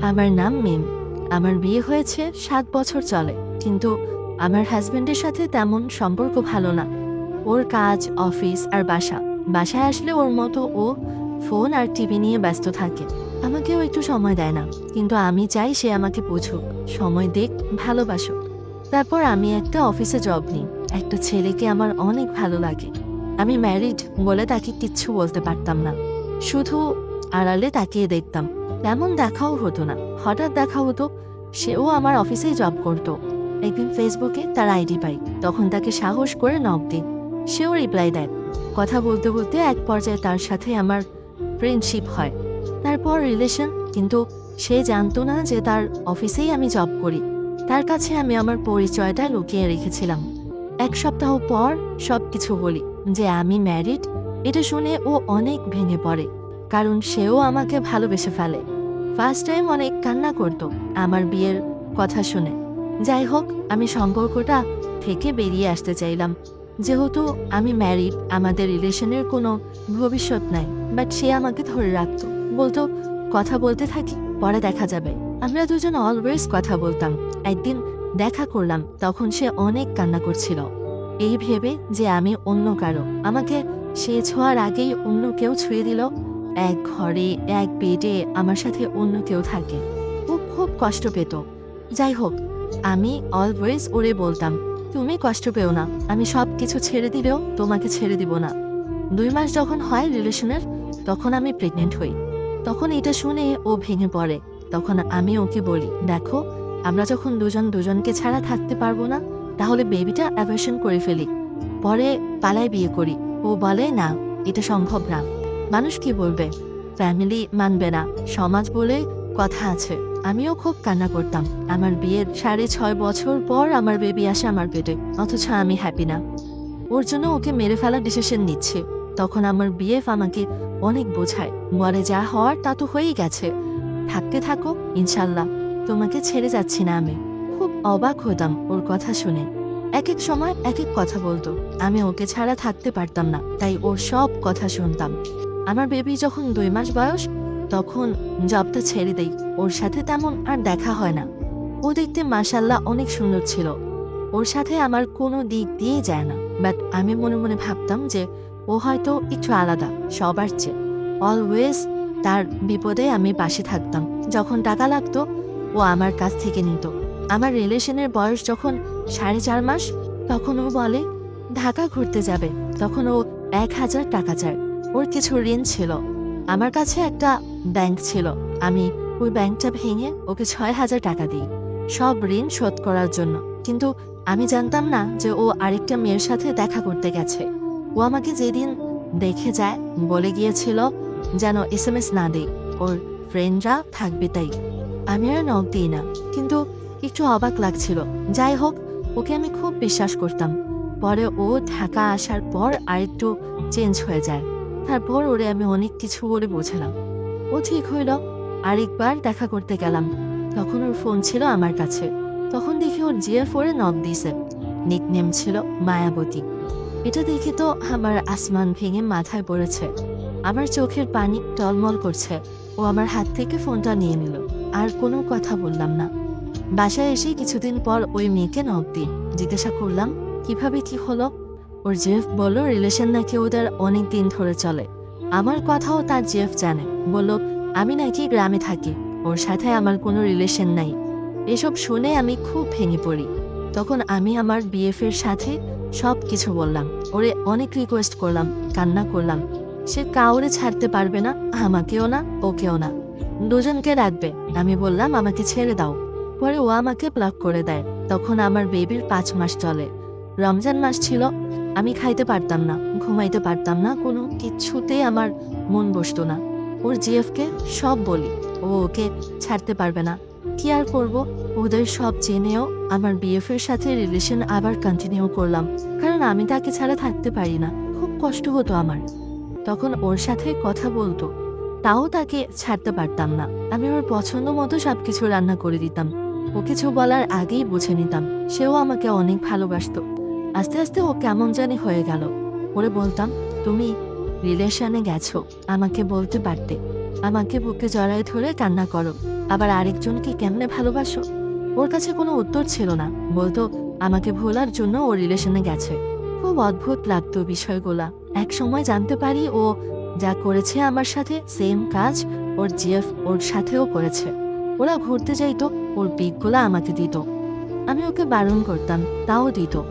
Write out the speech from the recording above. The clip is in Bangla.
আমার নাম মিম। আমার বিয়ে হয়েছে ৭ বছর চলে, কিন্তু আমার হাজবেন্ডের সাথে তেমন সম্পর্ক ভালো না। ওর কাজ, অফিস আর বাসায় আসলে ওর মতো ও ফোন আর টিভি নিয়ে ব্যস্ত থাকে। আমাকেও একটু সময় দেয় না, কিন্তু আমি চাই সে আমাকে বুঝুক, সময় দিক, ভালোবাসুক। তারপর আমি একটা অফিসে জব নিই। একটা ছেলেকে আমার অনেক ভালো লাগে। আমি ম্যারিড বলে তাকে কিচ্ছু বলতে পারতাম না, শুধু আড়ালে তাকিয়ে দেখতাম। তেমন দেখাও হতো না, হঠাৎ দেখা হতো। সেও আমার অফিসেই জব করতো। একদিন ফেসবুকে তার আইডি পাই, তখন তাকে সাহস করে নক দিই। সেও রিপ্লাই দেয়। কথা বলতে বলতে এক পর্যায়ে তার সাথে আমার ফ্রেন্ডশিপ হয়, তারপর রিলেশন। কিন্তু সে জানতো না যে তার অফিসেই আমি জব করি। তার কাছে আমি আমার পরিচয়টা লুকিয়ে রেখেছিলাম। ১ সপ্তাহ পর সব কিছু বলি যে আমি ম্যারিড। এটা শুনে ও অনেক ভেঙে পড়ে, কারণ সেও আমাকে ভালোবেসে ফেলে। ফার্স্ট টাইম অনেক কান্না করতো আমার বিয়ের কথা শুনে। যাই হোক, আমি সম্পর্কটা থেকে বেরিয়ে আসতে চাইলাম। যেহেতু আমি ম্যারিড, আমাদের রিলেশনের কোনো ভবিষ্যৎ নাই। বাট সে আমাকে ধরে রাখতো, বলতো কথা বলতে থাকি, পরে দেখা যাবে। আমরা দুজন অলওয়েজ কথা বলতাম। একদিন দেখা করলাম, তখন সে অনেক কান্না করছিল, এই ভেবে যে আমি অন্য কারো। আমাকে সে ছোঁয়ার আগেই অন্য কেউ ছুঁয়ে দিল। এক ঘরে, এক বেডে আমার সাথে অন্য কেউ থাকে। ও খুব কষ্ট পেত। যাই হোক, আমি অলওয়েজ ওরে বলতাম, তুমি কষ্ট পেও না, আমি সব কিছু ছেড়ে দিলেও তোমাকে ছেড়ে দিব না। ২ মাস যখন হয় রিলেশনের, তখন আমি প্রেগনেন্ট হই। তখন এটা শুনে ও ভেঙে পড়ে। তখন আমি ওকে বলি, দেখো, আমরা যখন দুজন দুজনকে ছাড়া থাকতে পারবো না, তাহলে বেবিটা অ্যাবর্শন করে ফেলি, পরে পালায় বিয়ে করি। ও বলে, না, এটা সম্ভব না। মানুষ কি বলবে, ফ্যামিলি মানবে না, সমাজ বলে কথা আছে। আমিও খুব কান্না করতাম। আমার বিয়ের ৬.৫ বছর পর আমার বেবি আসে আমার পেটে, অথচ আমি হ্যাপি না। ওর জন্য ওকে মেরে ফেলার ডিসিশন নিচ্ছে। তখন আমার বিএফ আমাকে অনেক বোঝায়, বলে যা হওয়ার তা তো হয়েই গেছে, থাকতে থাকো, ইনশাল্লাহ, তোমাকে ছেড়ে যাচ্ছি না আমি। খুব অবাক হতাম ওর কথা শুনে। এক এক সময় এক এক কথা বলতো। আমি ওকে ছাড়া থাকতে পারতাম না, তাই ওর সব কথা শুনতাম। আমার বেবি যখন ২ মাস বয়স, তখন জবটা ছেড়ে দেই। ওর সাথে তেমন আর দেখা হয় না। ও দেখতে মাশাল্লাহ অনেক সুন্দর ছিল। ওর সাথে আমার কোনো দিক দিয়ে যায় না। বাট আমি মনে মনে ভাবতাম যে ও হয়তো একটু আলাদা সবার চেয়ে। অলওয়েজ তার বিপদে আমি পাশে থাকতাম। যখন টাকা লাগতো, ও আমার কাছ থেকে নিত। আমার রিলেশনের বয়স যখন ৪.৫ মাস, তখন ও বলে ঢাকা ঘুরতে যাবে। তখন ও ১,০০০ টাকা চায়। ওর কিছু ঋণ ছিল। আমার কাছে একটা ব্যাংক ছিল। আমি ওই ব্যাংকটা ভেঙে ওকে ৬,০০০ টাকা দিই, সব ঋণ শোধ করার জন্য। কিন্তু আমি জানতাম না যে ও আরেকটা মেয়ের সাথে দেখা করতে গেছে। ও আমাকে যেদিন দেখে যায়, বলে গিয়েছিল যেন এসএমএস না দেই, ওর ফ্রেন্ডরা থাকবে তাই। আমি আর নক দিই না, কিন্তু একটু অবাক লাগছিল। যাই হোক, ওকে আমি খুব বিশ্বাস করতাম। পরে ও ঢাকা আসার পর আরেকটু চেঞ্জ হয়ে যায়। তারপর ওরে আমি অনেক কিছু বলে বোঝালাম। ও ঠিক হইল। আরেকবার দেখা করতে গেলাম, তখন ওর ফোন ছিল আমার কাছে। তখন দেখি ওর জিএফ ওরে নক দিয়েছে। নিকনেম ছিল মায়াবতী। এটা দেখে তো আমার আসমান ভেঙে মাথায় পড়েছে। আমার চোখের পানি টলমল করছে। ও আমার হাত থেকে ফোনটা নিয়ে নিল। আর কোনো কথা বললাম না। বাসায় এসে কিছুদিন পর ওই মেয়েকে নক দিই। জিজ্ঞাসা করলাম কিভাবে কি হলো। ওর জেফ বলল রিলেশন নাকি ওদের অনেক দিন ধরে চলে। আমার কথাও তার জেফ জানে। বলল আমি নাকি গ্রামে থাকি, ওর সাথে আমার কোনো রিলেশন নাই। এসব শুনে আমি খুব ভেঙে পড়ি। তখন আমি আমার বিএফের সাথে সব কিছু বললাম। ওরে অনেক রিকোয়েস্ট করলাম, কান্না করলাম। সে কাউরে ছাড়তে পারবে না, আমাকেও না, ওকেও না। দুজনকে রাখবে। আমি বললাম আমাকে ছেড়ে দাও। পরে ও আমাকে ব্লক করে দেয়। তখন আমার বেবির ৫ মাস চলে। রমজান মাস ছিল। আমি খাইতে পারতাম না, ঘুমাইতে পারতাম না, কোনো কিচ্ছুতেই আমার মন বসতো না। ওর জিএফকে সব বলি, ও ওকে ছাড়তে পারবে না। কি আর করব, ওদের সব জেনেও আমার বিএফের সাথে রিলেশন আবার কন্টিনিউ করলাম, কারণ আমি তাকে ছাড়া থাকতে পারি না। খুব কষ্ট হতো আমার। তখন ওর সাথে কথা বলতো, তাও তাকে ছাড়তে পারতাম না। আমি ওর পছন্দ মতো সবকিছু রান্না করে দিতাম। ও কিছু বলার আগেই বুঝে নিতাম সেও আমাকে অনেক ভালোবাসতো। আস্তে আস্তে ও কেমন জানি হয়ে গেল। ওরে বলতাম, তুমি রিলেশনে গেছো, আমাকে বলতে পারতে। আমাকে বুকে জড়ায় ধরে কান্না করো। আবার আরেকজনকে কেমনে ভালোবাসো? ওর কাছে কোনো উত্তর ছিল না, বলতো আমাকে ভোলার জন্য ও রিলেশনে গেছে। খুব অদ্ভুত লাগতো বিষয়গুলা। এক সময় জানতে পারি ও যা করেছে আমার সাথে সেম কাজ ওর জিএফ ওর সাথেও করেছে। ওরা ঘুরতে যাইতো, ওর পিকগুলা আমাকে দিত, আমি ওকে বারণ করতাম, তাও দিত।